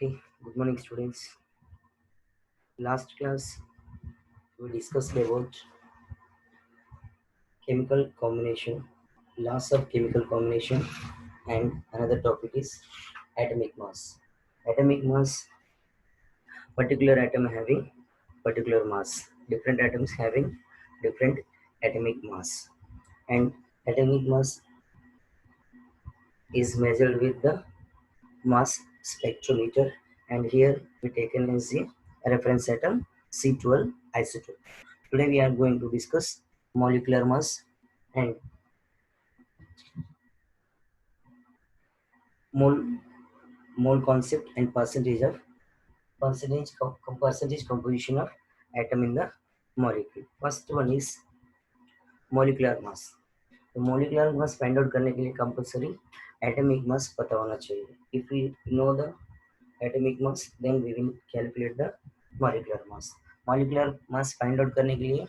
Okay, good morning, students. Last class we discussed about chemical combination, laws of chemical combination, and another topic is atomic mass. Atomic mass, particular atom having particular mass, different atoms having different atomic mass, and atomic mass is measured with the mass spectrometer, and here we taken as the reference atom C12 isotope. Today we are going to discuss molecular mass and mole mole concept and percentage composition of atom in the molecule. First one is molecular mass. तो molecular mass find out करने के लिए compulsory atomic mass पता होना चाहिए. If we know the atomic mass, then we will calculate the molecular mass. Molecular mass find out करने के लिए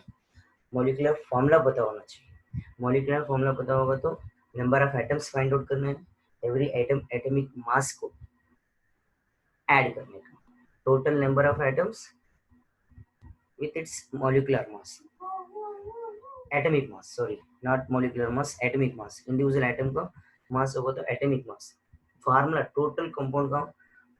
molecular formula पता होना चाहिए. Molecular formula पता होगा तो number of atoms find out करना है, every atom atomic mass को add करने का, total number of atoms with its molecular mass, atomic mass, sorry, not molecular mass, atomic mass. Individual atom का mass होगा तो atomic mass. Formula total compound का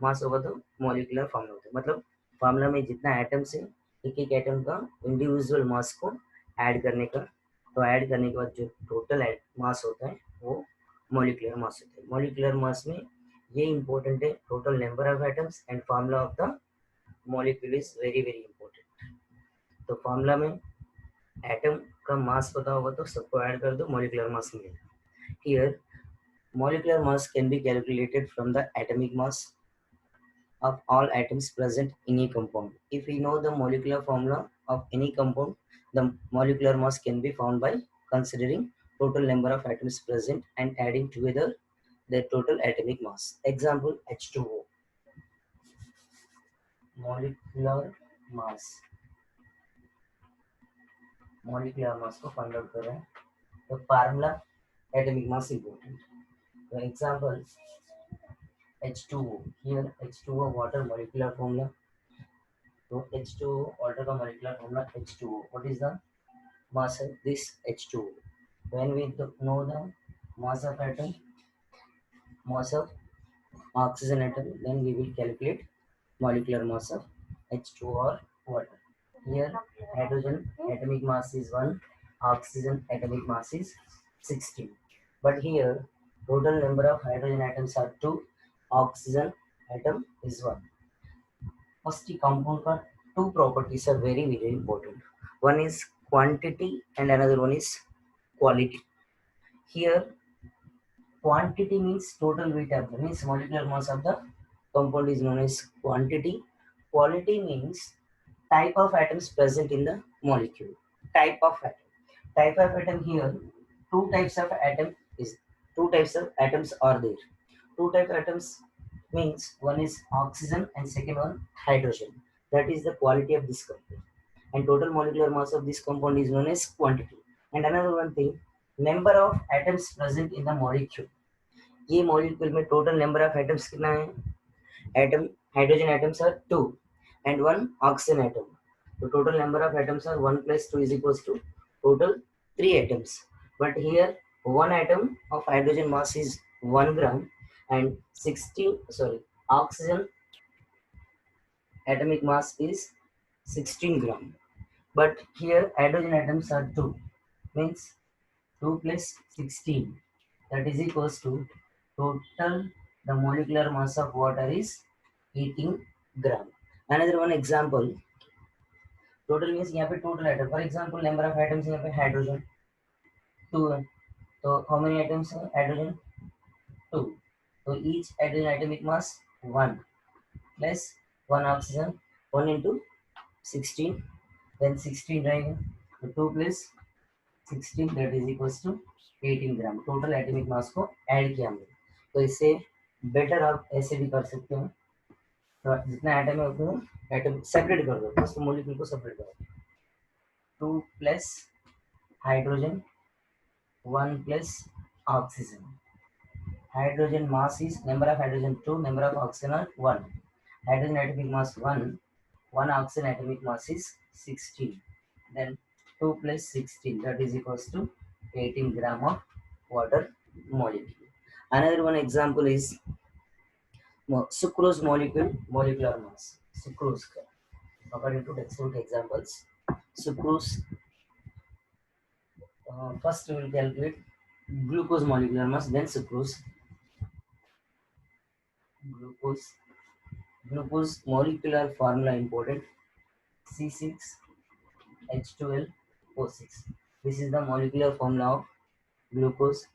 मास होगा तो मॉलिक्यूलर फार्मूला होता है. मतलब फार्मूला में जितना एटम्स है, एक एक एटम का इंडिविजुअल मास को ऐड करने का, तो ऐड करने के बाद जो टोटल मास होता है वो मॉलिक्यूलर मास होता है. मॉलिक्यूलर मास में ये इंपॉर्टेंट है, total number of atoms and formula of the molecule is very very important. तो फार्मूला में एटम का मास पता होगा तो सबको ऐड कर दो, मॉलिक्यूलर मास मिलेगा. Here molecular mass can be calculated from the atomic mass of all atoms present in a compound. If we know the molecular formula of any compound, the molecular mass can be found by considering total number of atoms present and adding together their total atomic mass. Example H2O. Molecular mass को find out कर रहे हैं, तो formula atomic mass important. For example H2O. Here H2O water molecular formula. So H2O water का molecular formula H2O. What is the mass of this H2O? When we know the mass of atom, mass of oxygen atom, then we will calculate molecular mass of H2O or water. Here hydrogen atomic mass is 1, oxygen atomic mass is 16. But here total number of hydrogen atoms are 2, oxygen atom is 1. First compound का two properties are very very important. One is quantity and another one is quality. Here quantity means total weight of the, means molecular mass of the compound is known as quantity. Quality means type of atoms present in the molecule. Type of atom. Type of atom here, two types of atoms are there. Two type atoms means one is oxygen and second one hydrogen. That is the quality of this compound. And total molecular mass of this compound is known as quantity. And another one thing, number of atoms present in the molecule. ये molecule में total number of atoms कितना है? Atom hydrogen atoms are 2 and 1 oxygen atom. The total number of atoms are 1 plus 2 is equals to total 3 atoms. But here one atom of hydrogen mass is 1 gram and oxygen atomic mass is 16 gram. But here hydrogen atoms are 2, means 2 plus 16, that is equals to total the molecular mass of water is 18 gram. Another one example, total means यहाँ पे total atom, for example number of atoms यहाँ पे hydrogen 2 है, तो how many atoms है hydrogen 2, so each hydrogen atomic mass 1 plus 1 oxygen 1 into 16, then 16 रहेगा, तो 2 plus 16 that is equals to 18 gram. Total atomic mass को ऐड किया हमने, तो इससे बेटर आप ऐसे भी कर सकते हो. तो जितना एटम है उतना एटम सेपरेट कर दो, फर्स्ट मॉलिक्यूल को सेपरेट करो. 2 plus hydrogen 1 plus oxygen. Hydrogen mass is number of hydrogen 2, number of oxygen 1. hydrogen atomic mass 1, 1 oxygen atomic mass is 16. Then 2 plus 16, that is equals to 18 gram of water molecule. Another one example is sucrose molecule molecular mass. Sucrose, according to textbook examples, sucrose, first we will calculate glucose molecular mass, then sucrose. Glucose, glucose molecular formula important, C6H12O6. This is the molecular formula of glucose.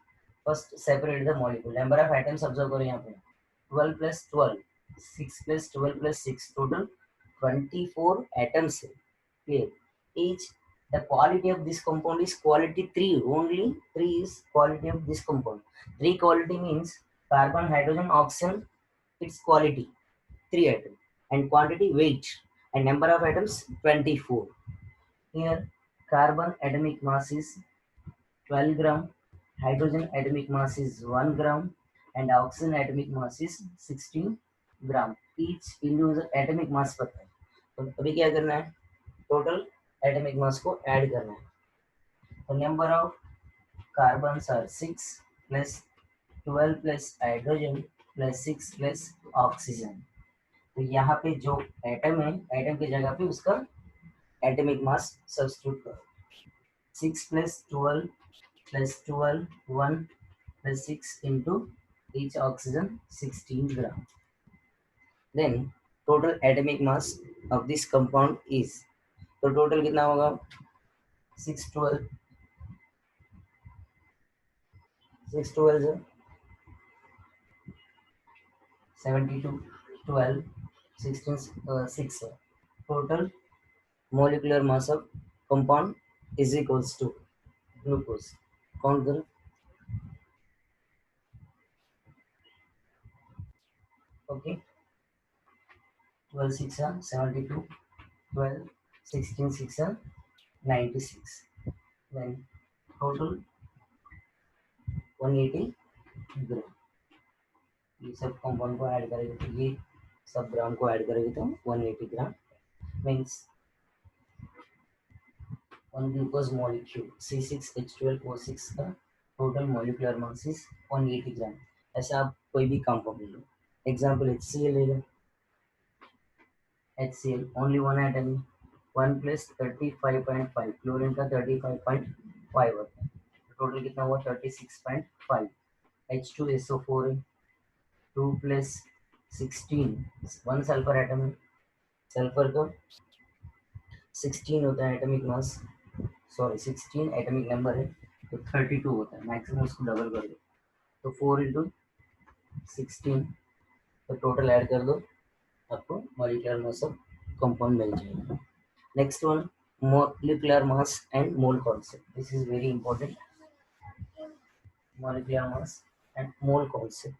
First separate the molecule. Number of atoms observe करो यहाँ पे 12 plus 12, 6 plus 12 plus 6, total 24 atoms. Clear? Each, the quality of this compound is quality 3. Only 3 is quality of this compound. 3 quality means carbon, hydrogen, oxygen. Its quality 3 atoms, and quantity weight, and number of atoms 24. Here carbon atomic mass is 12 gram, hydrogen atomic mass is 1 gram, and oxygen atomic mass is 16 gram. Each individual atomic mass पता है, तो अभी क्या करना है, total atomic mass को add करना है. तो number of carbons are 6 plus 12 plus hydrogen plus 6 plus oxygen. तो यहाँ पे जो एटम है, एटम की जगह पे उसका एटॉमिक मास सब्स्टिट्यूट करो. 6 plus 12 plus 12, 1 plus 6 into each oxygen 16 gram. Then total atomic mass of this compound is, तो total कितना होगा, 6 12, 6 12 72, 12 16 6 है. Total molecular mass of compound is equals to glucose. Count करो. Okay, 12 6 are 72, 12 16 6 are 96. Then total 180 ग्राम. ये सब compound को add करेंगे तो ये सब ग्राम को ऐड करेंगे तो 180 gram means 1 glucose molecule C6H12O6 का टोटल मॉलिक्यूलर मास इज 180 ग्राम. ऐसा आप कोई भी कंपाउंड ले लो, एग्जांपल HCl ले लो. HCl only one atom, 1 plus 35.5, chlorine का 35.5 होता है. टोटल कितना हुआ 36.5. H2SO4 है, 2 plus 16, 1 सल्फर एटम है. सल्फर का 16 होता है atomic mass, sorry 16 atomic number है, तो 32 होता है. मैक्सिमम उसको डबल कर दो तो 4 into 16, तो टोटल ऐड कर दो, आपको मॉलिक्यूलर मास ऑफ कंपाउंड मिल जाएगा. Next one, molecular mass and mole concept. This is very important. Molecular mass and mole concept.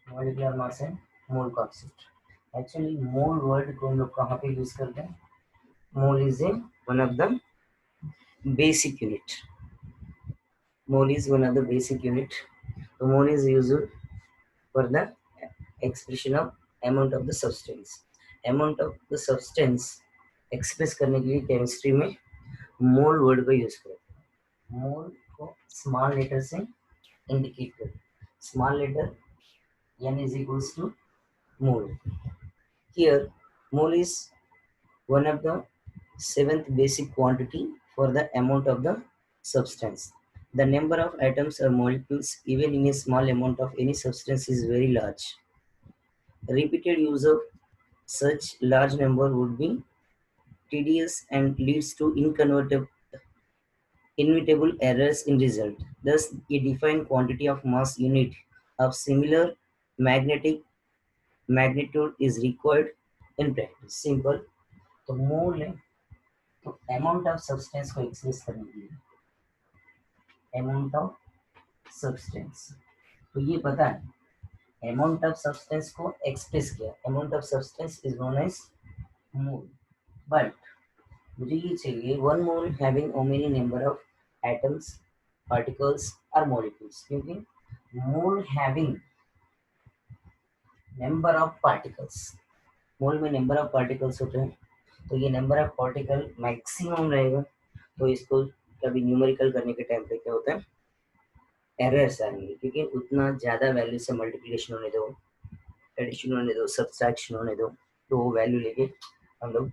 Molecular mass and mole concept. Actually mole word को हम लोग कहाँ पे यूज करते हैं? Mole is a one of the basic unit. Mole is one of the basic unit. So mole is used for the expression of amount of the substance. Amount of the substance express करने के लिए chemistry में मोल word का use करते हैं. मोल को small letter से indicate करते हैं. Small letter n is equals to mole. Here mole is one of the seventh basic quantity for the amount of the substance. The number of atoms or molecules even in a small amount of any substance is very large. Repeated use of such large number would be tedious and leads to inevitable errors in result. Thus, a defined quantity of mass unit of similar magnetic magnitude is required in practice. Simple. तो मोल है, तो amount of substance को express करने के लिए amount of substance, तो ये पता है अमाउंट ऑफ सब्सटेंस को एक्सप्रेस किया. Amount of substance is known as mole. But मुझे ये चाहिए one mole having oh many number of atoms, particles और मॉलिक्यूल्स, क्योंकि mole having number of particles, mole में नंबर ऑफ पार्टिकल्स होते हैं, तो ये नंबर ऑफ पार्टिकल मैक्सिमम रहेगा, तो इसको कभी न्यूमेरिकल करने के टाइम पे क्या होता है, एरर्स आएंगे, क्योंकि उतना ज़्यादा वैल्यू से मल्टीप्लिकेशन होने दो, एडिशन होने दो, सब्सट्रैक्शन होने दो, तो वो वैल्यू लेके हम लोग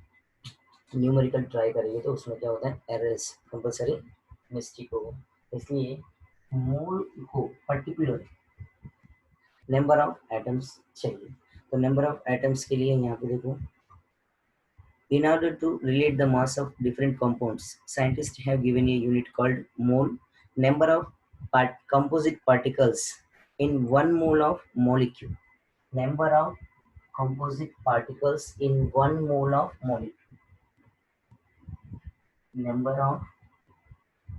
न्यूमेरिकल ट्राई करेंगे तो उसमें क्या होता है, एरर्स कंपलसरी मिस्टेक होगा। इसलिए मोल को पर्टिकुलर नंबर ऑफ एटम्स चाहिए। तो नंबर ऑफ एटम्स के लिए यहाँ पे देखो, in order to relate the mass of different compounds, scientists have given a unit called mole, number of composite particles in 1 mole of molecule, number of composite particles in 1 mole of molecule, number of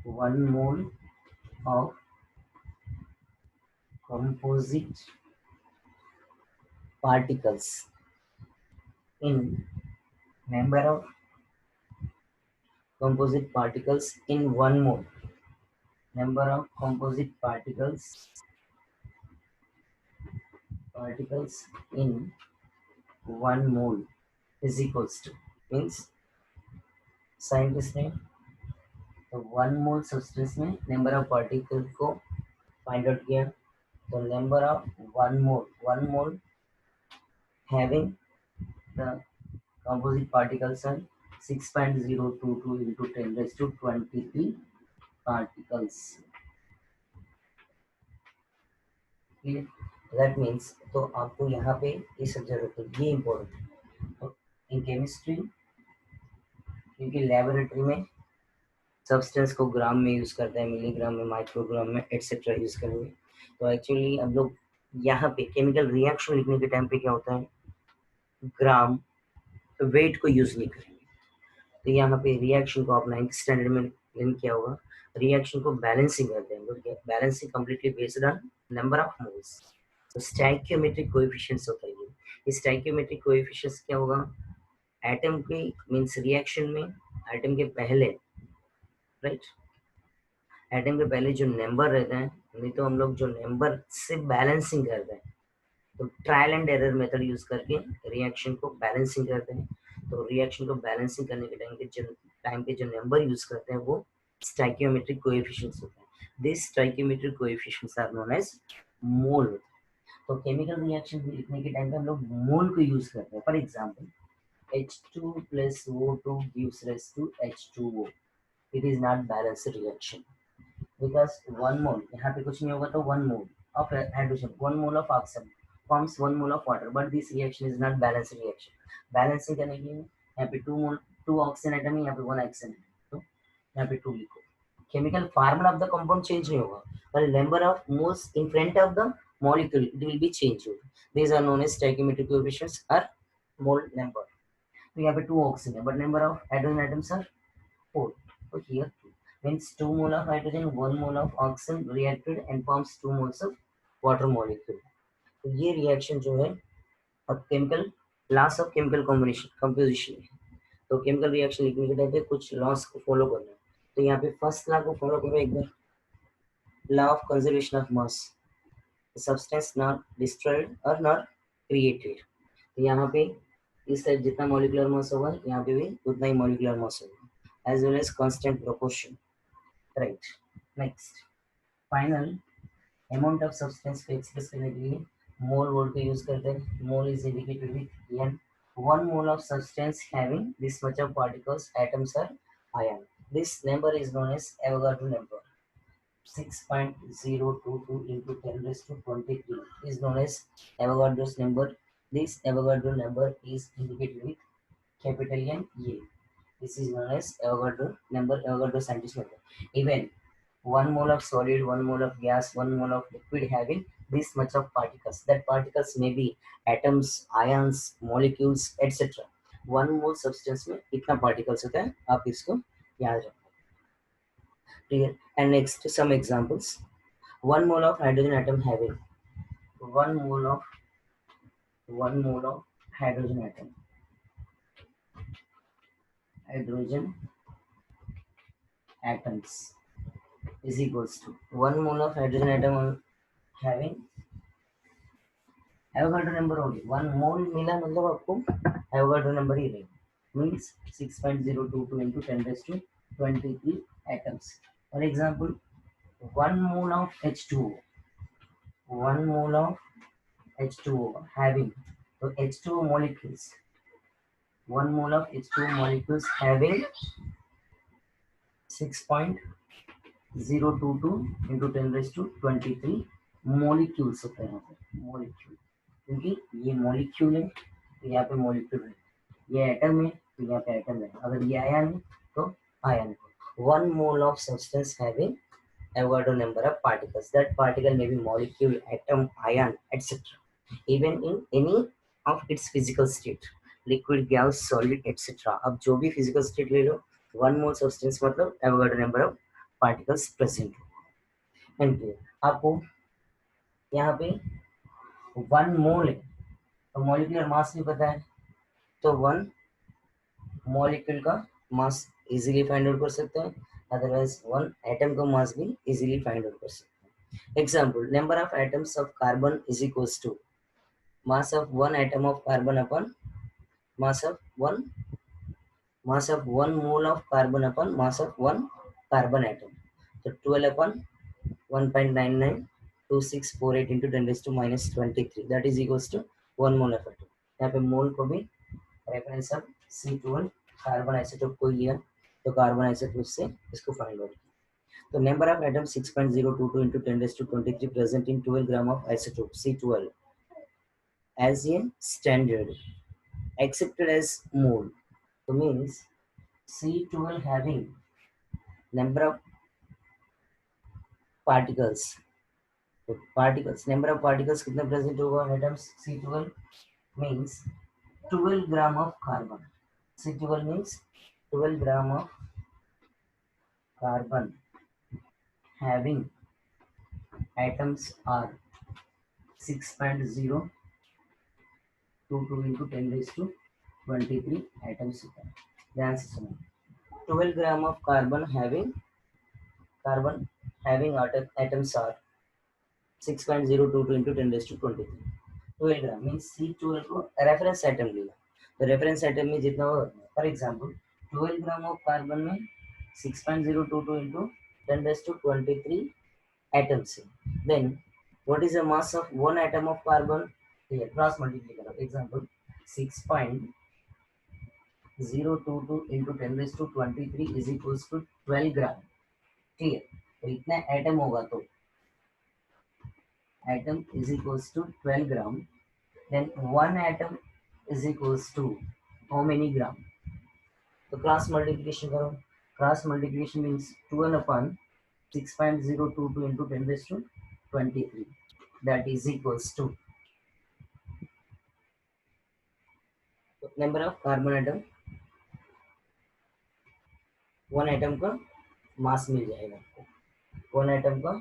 1 mole of composite particles in number of composite particles in 1 mole, number of composite particles in 1 mole is equals to, means scientist ने तो 1 मोल substance में number of particle को find out किया, तो number of 1 mole having the composite particles are 6.022 into 10 raised to 23 particles. That means तो आपको यहाँ पे ये सब जरूरत है, ये इम्पोर्टेंट है। तो इन केमिस्ट्री, क्योंकि लेबोरेटरी में सब्सटेंस को ग्राम में यूज करते हैं, मिलीग्राम में, माइक्रोग्राम में एक्सेट्रा यूज करेंगे, तो एक्चुअली हम लोग यहाँ पे केमिकल रिएक्शन लिखने के टाइम पे क्या होता है, ग्राम वेट को यूज नहीं करेंगे। तो यहाँ पे रिएक्शन को आप 9th स्टैंडर्ड में लर्न किया होगा, रिएक्शन को बैलेंसिंग करते हैं, balancing completely based on number of moles. तो स्टोइकियोमेट्रिक कोएफिशिएंट्स होता है ये स्टोइकियोमेट्रिक कोएफिशिएंट्स क्या होगा, एटम के मींस रिएक्शन में एटम के पहले, राइट, एटम के पहले जो नंबर रहता है, नहीं तो हम लोग जो नंबर से बैलेंसिंग करते हैं, तो trial and error method use करके रिएक्शन को बैलेंसिंग करते हैं। तो रिएक्शन को बैलेंसिंग करने के टाइम पे जो नंबर यूज करते हैं वो स्टोइकियोमेट्रिक कोएफिशिएंट्स होते हैं। This stoichiometric coefficients are known as mole. तो केमिकल रिएक्शन लिखने के टाइम पे हम लोग मोल को यूज करते हैं। For example H2 plus O2 gives rise to H2O. It is not balanced reaction because 1 mole, यहाँ पे कुछ नहीं होगा, तो 1 mole of hydrogen, 1 mole of oxygen forms 1 mole of water, but this reaction is not balanced reaction. Balancing करने के लिए यहाँ पे 2 mole 2 oxygen atom है, यहाँ पे 1 oxygen है, तो यहाँ पे 2 लिखो। Chemical formula of the compound change नहीं होगा, पर number of moles in front of the molecule it will be changed. These are known as stoichiometric coefficients or mole number. तो यहाँ पे 2 oxygen है, but number of hydrogen atoms are 4. So here 2 means 2 mole of hydrogen, 1 mole of oxygen reacted and forms 2 moles of water molecule. तो ये reaction जो है अब chemical loss of chemical combination composition है। तो केमिकल रिएक्शन लिखने के time पे कुछ लॉस को फॉलो करना है, तो यहाँ पे फर्स्ट लॉ को फॉलो करो एक बार, law of conservation of mass, substance not destroyed और नॉट क्रिएटेड। तो यहाँ पे इस टाइप जितना मॉलिक्यूलर मास होगा यहाँ पे भी उतना ही मॉलिक्यूलर मास होगा, as well as constant proportion, right. Next final amount of substance को एक्सप्रेस करने के लिए मोल वर्ड को यूज करते हैं। Mole is indicated with n, 1 mole of substance having this much of particles, atoms or ion. This number is known as Avogadro number. 6.022 into 10 raised to 23 is known as Avogadro's number. This Avogadro number is indicated with capital N A. This is known as Avogadro number, Avogadro scientist number. Even 1 mole of solid, 1 mole of gas, 1 mole of liquid having this much of particles. That particles may be atoms, ions, molecules, etc. 1 mole substance में इतना particles होता है, आप इसको याद रखो। Clear? And next some examples. 1 mole of hydrogen atom having 1 mole of hydrogen atom hydrogen atoms is equals to 1 mole of hydrogen atom having Avogadro number होगी 1 मोल मिला मतलब आपको एवोगाड्रो नंबर ही रहेगा means 6.022 into 10 raised to 23 atoms. For example, 1 mole of H2O, 1 mole of H2O having so H2O molecules, 1 mole of H2O molecules having 6.022 into 10 raised to 23 molecules होते हैं यहाँ पे molecule क्योंकि ये molecule है तो यहाँ पे molecule है ये एटम है तो यहाँ पे एटम है अगर ये आयन है तो आयन है 1 mole of substance having Avogadro number of particles. That particle may be molecule, atom, ion, etc. Even in any of its physical state, liquid, gas, solid, etc. अब जो भी physical state ले लो, 1 mole substance मतलब Avogadro number of particles present. And आपको यहाँ पे 1 mole है, तो molecular mass भी पता है, तो 1 molecule का mass easily find out कर सकते हैं, otherwise 1 atom का mass भी easily find out कर सकते हैं. Example, number of atoms of carbon is equals to mass of 1 atom of carbon upon mass of 1 mole of carbon upon mass of 1 carbon atom. So 12 upon 1.992648 into 10 raised to minus 23. That is equals to 1 mole of atom. यहाँ पे मोल को भी reference of C12 carbon isotope को लिया तो carbon isotope से इसको find out किया. तो number of atom 6.022 into 10 raised to 23 present in 12 gram of isotope C12 as a standard accepted as mole. So means C12 having number of particles. तो particles number of particles कितने present होगा atoms C12 means 12 gram of carbon. C12 means 12 gram of carbon having atoms are 6.022 into 10 raised to 23 atoms. ध्यान से सुनो 12 gram of carbon having atoms are 6.022 into 10 raised to 23. 12 gram means C12 को reference atom लिया तो reference atom में जितना होगा for example 12 gram of carbon में 6.022 into 10 raised to 23 atoms है. Then what is the mass of one atom of carbon? Here cross multiply करो. Example 6.022 into 10 raised to 23 is equals to 12 gram. Clear. तो इतना atom होगा तो atom is equals to 12 gram, then 1 atom is equals to how many gram? So cross multiplication करो. Cross multiplication means 12 upon 6.022 into 10 raised to 23. That is equals to number of carbon atom. 1 atom का मास मिल जाएगा आपको. 1 atom का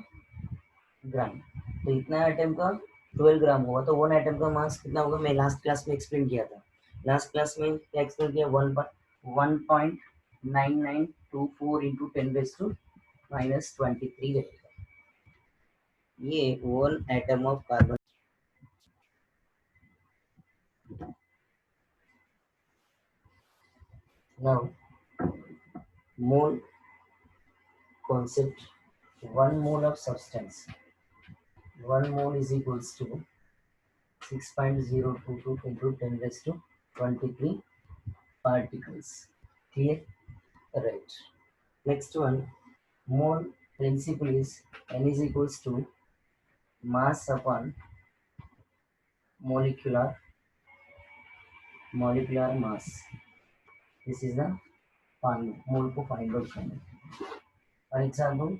ग्राम. तो इतना atom का 12 ग्राम होगा तो 1 एटम का मास कितना होगा मैं लास्ट क्लास में एक्सप्लेन किया था. लास्ट क्लास में क्या एक्सप्लेन किया 1.9924 into 10 raised to minus 23 रहेगा. ये 1 atom of carbon. Now mole concept. 1 mole of substance, 1 mole is equals to 6.022 into 10 raised to 23 particles. Clear? Right. Next one, mole principle is n is equals to mass upon molecular mass. This is the mole को find out करना. For example,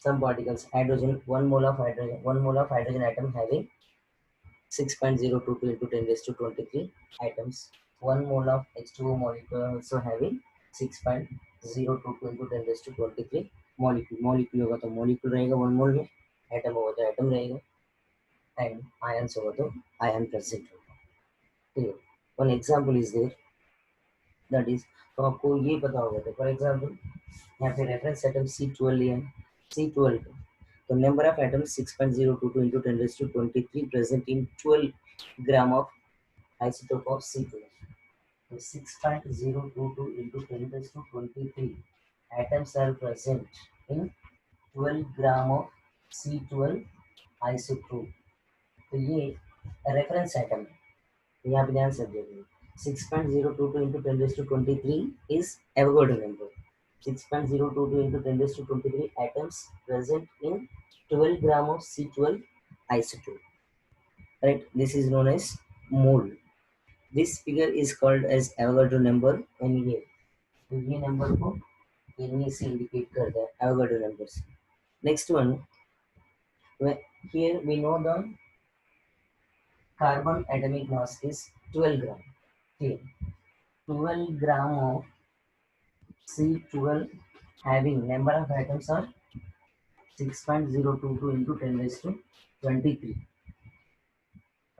some particles hydrogen 1 mole of hydrogen atom having 6.022 into 10 raised to 23 atoms. 1 mole of H2O molecule also having 6.022 into 10 raised to 23 molecule होगा तो molecule रहेगा 1 mole में, atom होगा तो atom रहेगा, and ions होगा तो ion present होगा. One example is there. That is, तो आपको ये पता होगा। तो फॉर एग्जाम्पल यहाँ पे रेफरेंस एटम C12 लिया, C12 का तो number of atoms 6.022 into 10 raised to 23 present in 12 gram of isotope of C12. So 6.022 into 10 raised to 23 atoms are present in 12 gram of C12 isotope. तो ये reference atom है, यहाँ पे ध्यान से देखिए 6.022 into 10 raised to 23 is Avogadro number. 6.022 into 10 raised to 23 atoms present in 12 gram of C12 isotope. Right? This is known as mole. This figure is called as Avogadro number NA. तो ये number को NA से indicate करता है, Avogadro number से. Next one, here we know the carbon atomic mass is 12 gram. Here, 12 gram of C12 having number of atoms are 6.022 into 10 raised to 23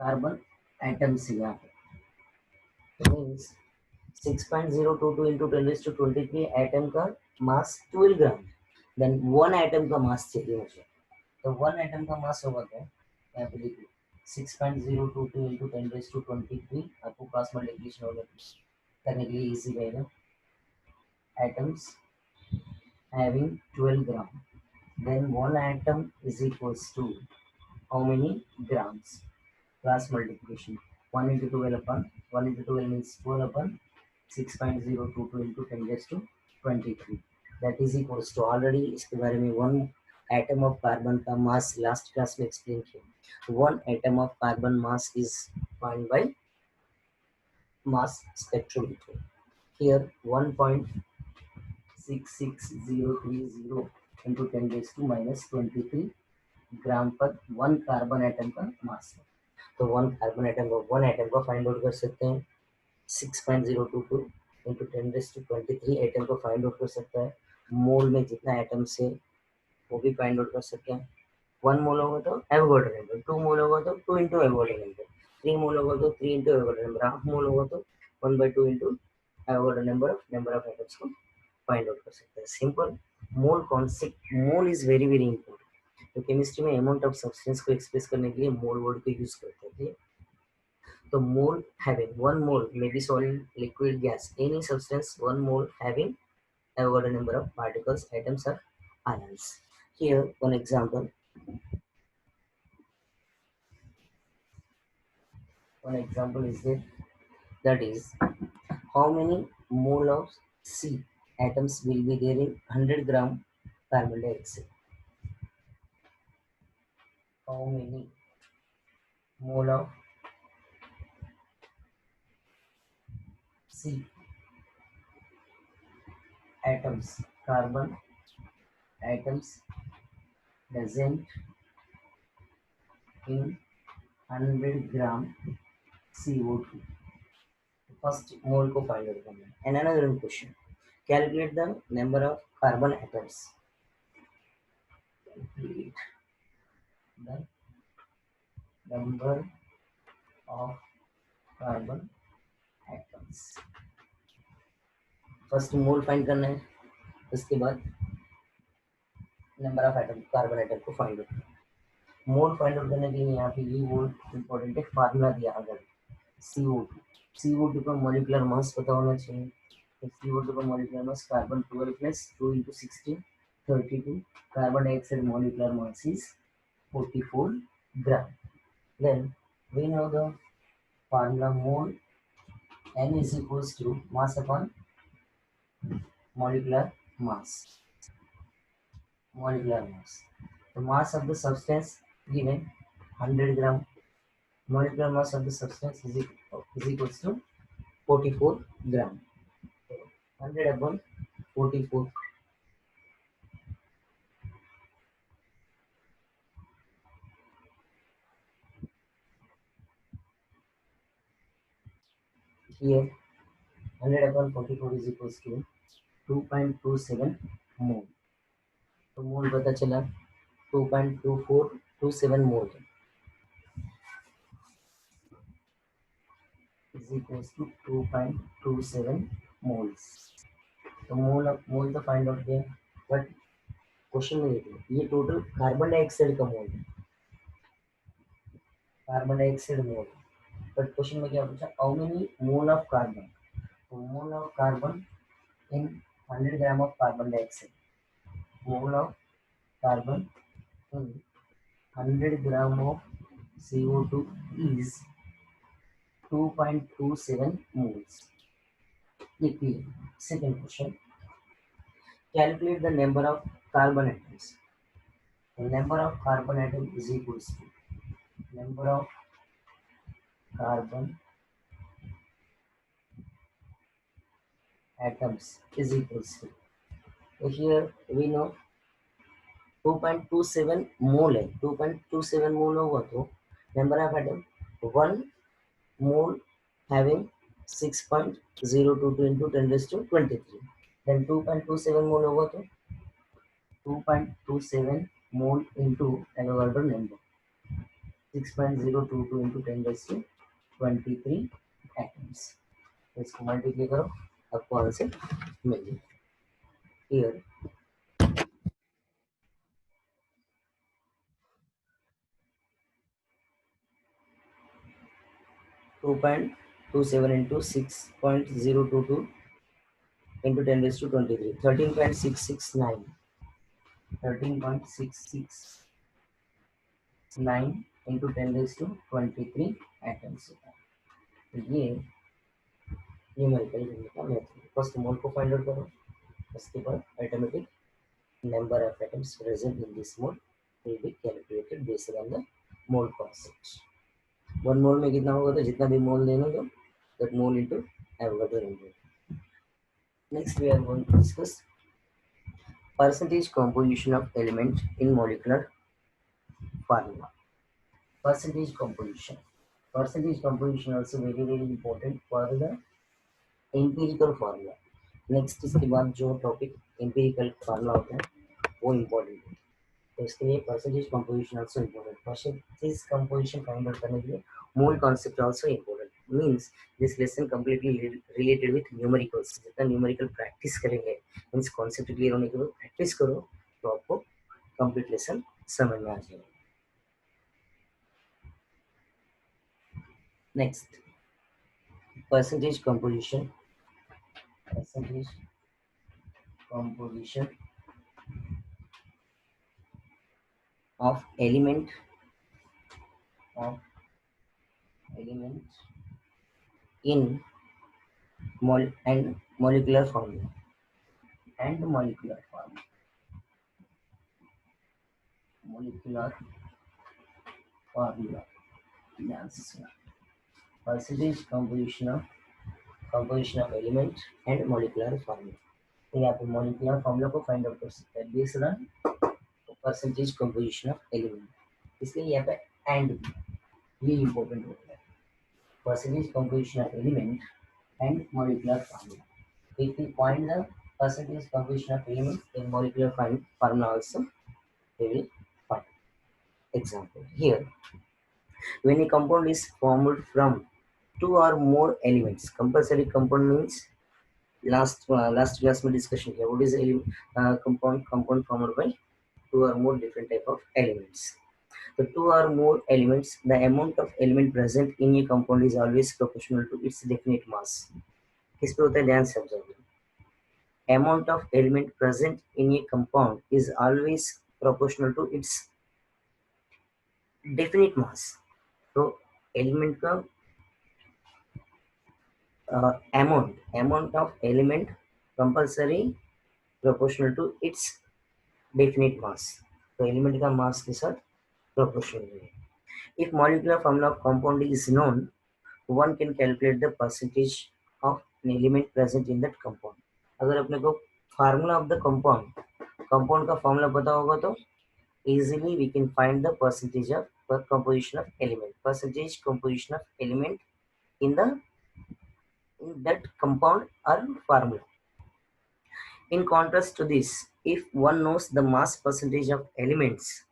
carbon atoms here. That means 6.022 into 10 raised to 23 atom का mass 12 ग्राम, then one atom का mass चाहिए मुझे, तो one atom का mass होगा क्या, यहाँ पे देखिए 6.022 into 10 raised to 23, आपको क्रॉस मल्टीप्लिकेशन होगा करने के लिए इजी रहेगा, atoms having 12 gram, then one atom is equals to how many grams, cross multiplication 1 into 12 upon 1 into 12 means 12 upon 6.022 into 10 raised to 23, that is equals to, already इसके बारे में one atom of carbon का mass last class में explain किया, one atom of carbon mass is found by mass spectrometer. Here 1.66030 into 10 raised to minus 23 ग्राम पर one carbon atom का मास है, तो वन कार्बन एटम का फाइंड आउट कर सकते हैं, 6.022 इंटू 10 रेज़ टू 23 एटम को फाइंड आउट कर सकता है, मोल में जितना एटम्स है वो भी फाइंड आउट कर सकते हैं, 1 मोल होगा तो एवोगाड्रो नंबर, 2 मोल होगा तो 2 इंटू एवोगाड्रो नंबर, 3 मोल होगा तो 3 into Avogadro number, half mole होगा तो 1/2 into Avogadro number of atoms को फाइंड आउट कर सकते हैं. Simple mole concept, mole is very very important. तो केमिस्ट्री में अमाउंट ऑफ सब्सटेंस को एक्सप्रेस करने के लिए मोल वर्ड को यूज करते हैं. तो मोल having 1 mole may be solid, liquid, gas, any substance 1 mole having Avogadro number of particles, atoms or ions. Here one example is there, that is how many mole of C atoms will be there in 100 gram carbon dioxide. How many mole of C atoms, carbon atoms present in 100 gram CO2. First mole को find out करना है. And another question, calculate the number of carbon atoms. Calculate the number of carbon atoms. First mole find करना है, उसके बाद number of atom, carbon atom को find out. मोल find out करने के लिए यहाँ पे ये वर्ड इंपॉर्टेंट है, फार्मूला दिया अगर CO2. CO2 का मॉलिक्यूलर मास पता होना चाहिए, तो CO2 का molecular mass carbon 12 plus 2 into 16 32, carbon dioxide molecular mass is 44 gram. Then we know the formula mole, N is equals to mass upon molecular mass. The mass of the substance given 100 gram, molecular mass of the substance is equals to 44 gram. 100 upon 44. Here 100 upon 44 is equals to 2.27 mole. तो मोल पता चला 2.2427 mole is equals to 2.27 moles. तो mole तो find out किया, but question में देखिए ये total carbon dioxide का मोल है, carbon dioxide mole. But question में क्या पूछा, how many mole of carbon, तो mole of carbon in 100 gram of carbon dioxide, mole of carbon in 100 gram of CO2 is 2.27 moles. Repeat. Second question. Calculate the number of carbon atoms. The number of carbon atom is equals to number of carbon atoms is equals to. So here we know 2.27 mole है, 2.27 mole होगा तो number of atom 1 mole having 6.022 into 10 raised to 23. Then 2.27 mole होगा तो 2.27 mole into Avogadro number 6.022 into 10 raised to 23 atoms. तो इसको multiply करो, आपको answer मिल जाएगा। Here 2.27 into 6.022 into 10 raised to 23, 13.669, 13.669 into 10 raised to 23 atoms होता है। तो ये न्यूमेरिकल करने का मेथड, फर्स्ट मोल को फाइंड आउट करो, उसके बाद automatic number of atoms present in this mole will be calculated based on the mole concept. One mole में कितना होगा, तो जितना भी मोल लेना तो that mole into Avogadro number. Next we are going to discuss percentage composition of element in molecular formula. Percentage composition. Percentage composition also very important for the empirical formula. Next इसके बाद जो topic empirical formula होता है वो important है, तो इसके लिए percentage composition also important. Percentage composition find out करने के लिए mole concept also important. Means this lesson completely related with numericals. जितना न्यूमेरिकल प्रैक्टिस करेंगे, मींस कॉन्सेप्ट क्लियर होने के बाद प्रैक्टिस करो तो आपको कंप्लीट लेसन समझ में आ जाएगा। Next percentage composition, percentage composition of element in molecular formula and molecular formula ध्यान से सुना। percentage composition of element and molecular formula, तो यहाँ पे molecular formula को फाइंड आउट कर सकते हैं based on percentage composition of element. इसलिए यहाँ पे एंड ये इंपॉर्टेंट होता है, percentage composition of element and molecular formula. If we find the percentage composition of element in molecular formula also, we will find. Example here, when a compound is formed from two or more elements, compulsory compound means last class में discussion किया, what is compound formed by two or more different type of elements. The two or more elements, the amount of element present in a compound is always proportional to its definite mass. किस पे होता है, ध्यान से observe. amount of element present in a compound is always proportional to its definite mass. तो element का amount of element compulsory proportional to its definite mass, तो element का मास के साथ proportional है। If molecular formula of compound is known, one can calculate the percentage of an element present in that compound. अगर अपने को formula of the compound का formula पता होगा तो easily we can find the percentage of composition of element, percentage composition of element in that compound or formula. In contrast to this, if one knows the mass percentage of elements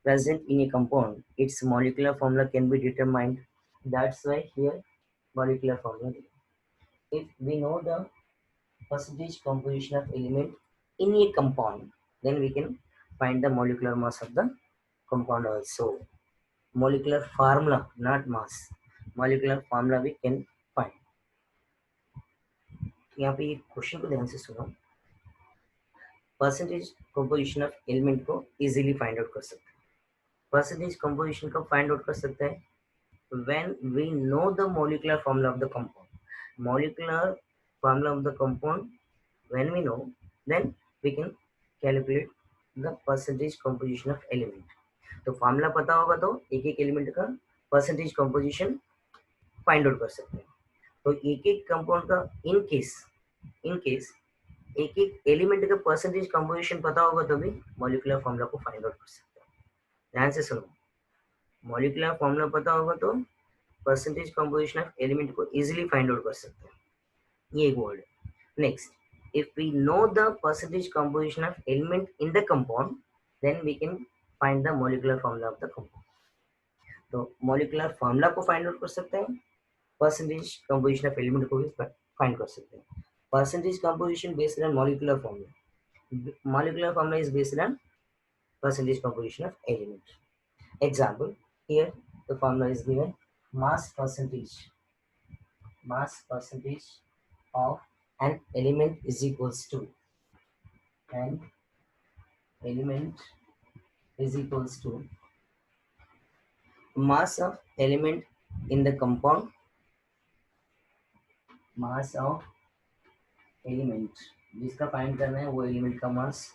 present in a compound, its molecular formula can be determined. That's why here molecular formula. If we know the percentage composition of element in a compound, then we can find the molecular mass of the compound also. Molecular formula, not mass, molecular formula we can find. यहाँ पे question को ध्यान से सुनो. Percentage composition of element को easily find out कर सकते हैं. परसेंटेज कंपोजिशन को फाइंड आउट कर सकते हैं when we know the molecular formula of the compound. Molecular formula of the compound, when we know, then we can calculate the percentage composition of element. तो formula पता होगा तो एक एक एलिमेंट का परसेंटेज कंपोजिशन फाइंड आउट कर सकते हैं. तो एक एक कंपाउंड का इन केस एक एक एलिमेंट का परसेंटेज कंपोजिशन पता होगा तो भी मॉलिक्यूलर फॉर्मूला को फाइंड आउट कर सकते हैं. ध्यान से सुनो, मॉलिक्यूलर फॉर्मूला पता होगा तो परसेंटेज कंपोजिशन ऑफ एलिमेंट को इजीली फाइंड आउट कर सकते हैं. ये एक वर्ड है. Next, if we know the percentage composition of element in the compound, then we can find the molecular formula of the compound. तो molecular formula को find out कर सकते हैं, percentage composition of element को भी find कर सकते हैं. Percentage composition based on molecular formula. Molecular formula is based on percentage composition of element. Example, here the formula is given: mass percentage of an element is equals to mass of element in the compound, mass of element जिसका find करना है वो element का मास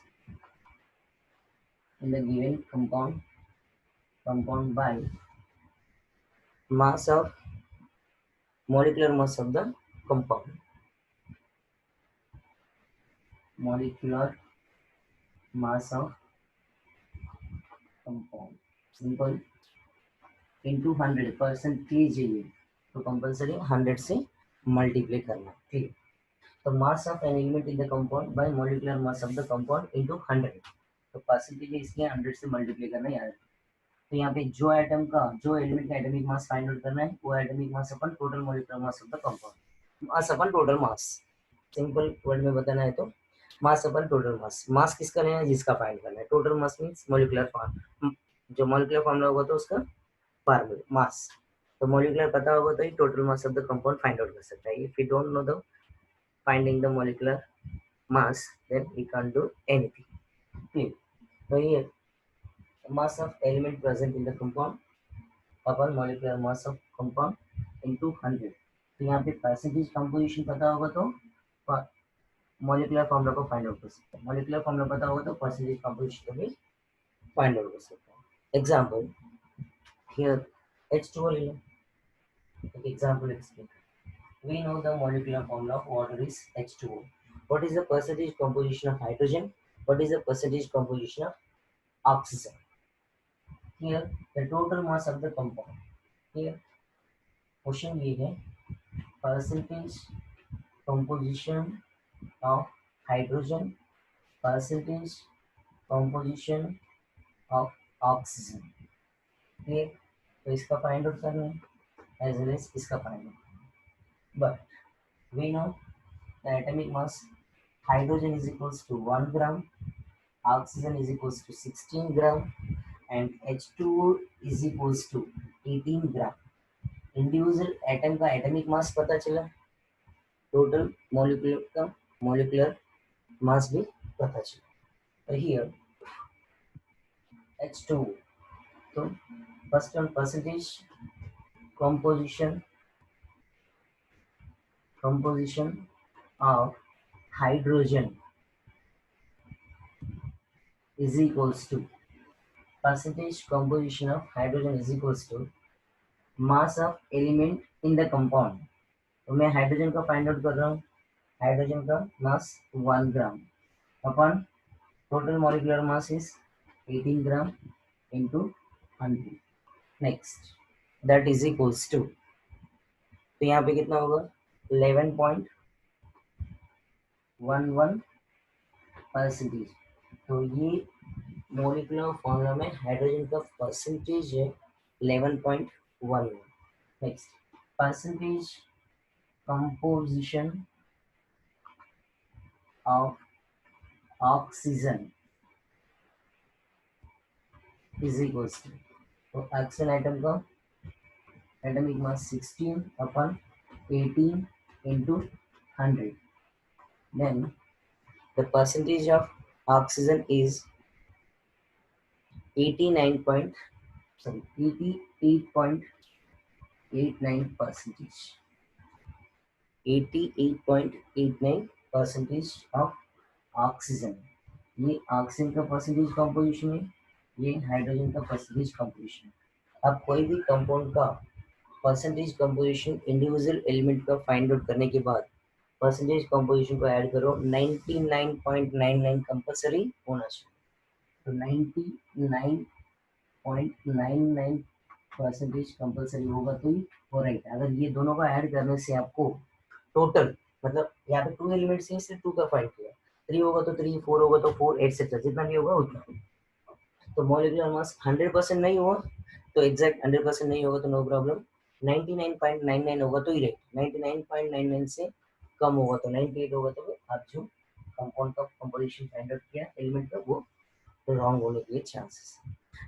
in the given compound by mass of molecular mass of the compound, molecular mass of compound, simple, into 100 percentage है ये, तो compulsory 100 से multiply करना. ठीक. तो mass of an element in the compound bye molecular mass of the compound into 100. तो percentage इसलिए 100 से मल्टीप्लाई करना याद. तो यहाँ पे जो एलिमेंट का एटॉमिक मास फाइंड आउट करना है वो atomic mass upon total molecular mass of the compound, mass upon total mass. Simple word में बताना है तो मास अपन टोटल मास किसका लेना है, जिसका फाइंड करना है. Total mass means molecular form, जो मॉलिक्यूलर फॉर्मूला होगा तो उसका फार्मूला मास. तो मॉलिक्यूलर पता होगा तो ही total mass of the compound find out कर सकता है. If you don't know the finding the molecular mass, then we can't do anything. Okay. So here, mass of element present in the compound upon molecular mass of compound into 100. तो यहाँ पे percentage composition पता होगा तो molecular formula को find out कर सकते हैं. मॉलिक्यूलर फॉर्मूला पता होगा तो परसेंटेज कंपोजिशन को भी फाइंड आउट कर सकते हैं. एग्जांपल, हियर H2O ले लो. एक example explain. We know the molecular formula of water is H2O. What is the percentage composition of hydrogen? What is the percentage composition of oxygen? Here, the total mass of the compound. Here, question ये है percentage composition of hydrogen, percentage composition of oxygen. Here, तो इसका find out करना है as well as इसका find out. But we know the atomic mass, hydrogen is equals to 1 gram, oxygen is equals to 16 gram, and H2O is equals to 18 gram. Individual atom का atomic मास पता चला, total molecular मास भी पता चला. Here H2O, तो first one percentage composition of hydrogen is equals to percentage composition of hydrogen is equals to mass of element in the compound. तो मैं hydrogen का फाइंड आउट कर रहा हूँ. हाइड्रोजन का मास 1 ग्राम अपन total molecular mass is 18 gram into 100. Next, that is equals to, तो यहाँ पे कितना होगा 11.11 परसेंटेज. तो ये मॉलिक्यूलर फॉर्मूला में हाइड्रोजन का परसेंटेज है 11.11. Next, percentage composition of oxygen is equals to, तो ऑक्सीजन आइटम का एटॉमिक मास 16 अपन 18 into 100, then the percentage of oxygen is 89 point, sorry, 88.89 percentage, 88.89 percentage of oxygen. ये ऑक्सीजन का परसेंटेज कंपोजिशन है, ये हाइड्रोजन का परसेंटेज कंपोजिशन। अब कोई भी कंपाउंड का परसेंटेज कंपोजिशन इंडिविजुअल एलिमेंट का फाइंड आउट करने के बाद परसेंटेज कंपोजिशन को ऐड करो, 99.99 कंपलसरी होना चाहिए। तो 99.99 परसेंटेज कंपलसरी होगा तो ही हो राइट। अगर ये दोनों का ऐड करने से आपको टोटल, मतलब यहाँ पे 2 एलिमेंट्स हैं, इसलिए 2 का फाइंड किया, 3 होगा तो 3, 4 होगा तो 4, एटसेट्रा, जितना भी होगा उतना। तो मॉलिक्यूलर मास 100% नहीं हुआ तो एग्जैक्ट 100% नहीं होगा तो नो प्रॉब्लम, 99.99 होगा तो ही राइट, 99.99 से कम होगा तो 98 होगा तो आप जो कंपाउंड का कंपोजिशन फाइंड आउट किया एलिमेंट का वो रॉन्ग होने के chances.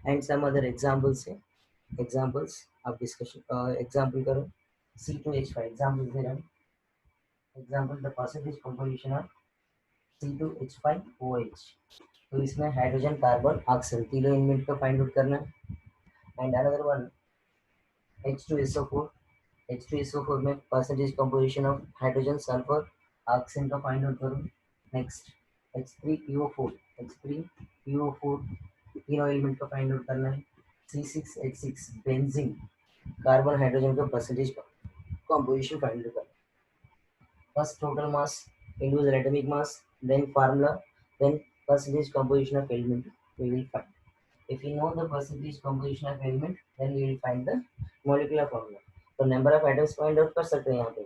And some other examples है, एग्जांपल्स आप डिस्कशन एग्जांपल करो। C2H5 एग्जांपल दे रहा हूँ। Example the percentage composition of C2H5OH, तो इसमें हाइड्रोजन कार्बन ऑक्सीजन तीनों एलिमेंट का फाइंड आउट करना है। And another one H2SO4, H2SO4 में percentage composition of hydrogen sulphur oxygen का फाइंड आउट करो। नेक्स्ट H3PO4, H3PO4 तीनों एलिमेंट का फाइंड आउट करना है। C6H6 बेंजीन कार्बन हाइड्रोजन का परसेंटेज कंपोजिशन फाइंड आउट करना है। First total mass, individual atomic mass, then formula, then percentage composition of element we will find. If we know the percentage composition of element, then we will find the molecular formula. तो number of atoms find out कर सकते हैं यहाँ पे।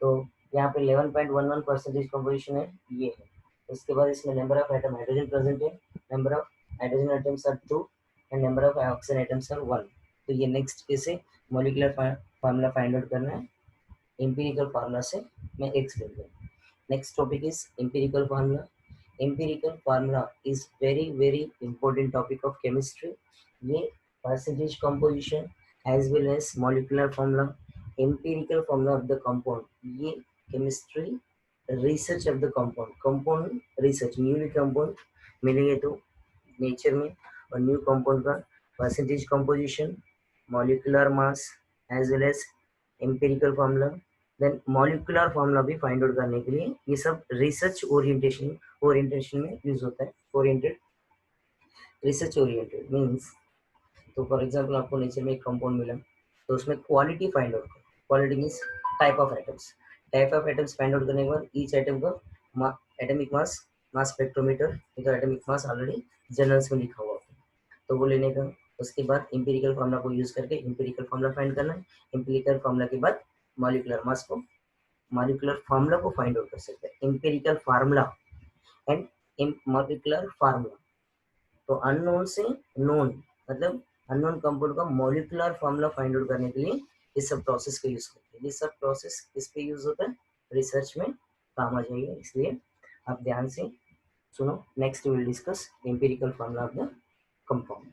तो यहाँ पे 11.11 percentage composition है, ये है। उसके बाद इसमें number of atom hydrogen present है, number of hydrogen atoms are 2 and number of oxygen atoms are 1। तो ये नेक्स्ट केस है, मोलिकुलर फार्मूला फाइंड आउट करना है एम्पिरिकल फार्मूला से, मैं एक्सप्लेन करूँ। Next topic is empirical formula. Empirical formula is very very important topic of chemistry. ये percentage composition as well as molecular formula, empirical formula of the compound, ये chemistry research of the compound, compound research, new compound मिलेंगे तो nature में, और new compound का percentage composition, molecular mass as well as empirical formula, then molecular formula भी find out करने के लिए ये सब रिसर्च ओरिएंटेशन में यूज होता है। ओरिएंटेड, रिसर्च ओरिएंटेड मीन्स, तो फॉर एग्जांपल आपको नेचर में एक कंपाउंड मिला तो उसमें क्वालिटी फाइंड आउट करो। Quality means type of atoms, type of atoms find out करने के बाद ईच एटम का एटॉमिक मास, मास स्पेक्ट्रोमीटर, ये तो एटॉमिक मास ऑलरेडी जर्नल्स में लिखा हुआ है, तो वो लेने का। उसके बाद एम्पिरिकल फार्मूला को यूज करके एम्पिरिकल फार्मूला फाइंड करना है। एम्पिरिकल फार्मूला के बाद मॉलिक्यूलर मास को, मॉलिक्यूलर फार्मूला को फाइंड आउट कर सकते हैं। Empirical formula and molecular formula, तो अननोन से नोन, मतलब अननोन कंपाउंड का मॉलिक्यूलर फार्मूला फाइंड आउट करने के लिए इस सब प्रोसेस का यूज करते हैं। ये सब प्रोसेस किस पे यूज होता है, रिसर्च में काम आ जाएगा, इसलिए आप ध्यान से सुनो। Next will discuss empirical formula of the compound.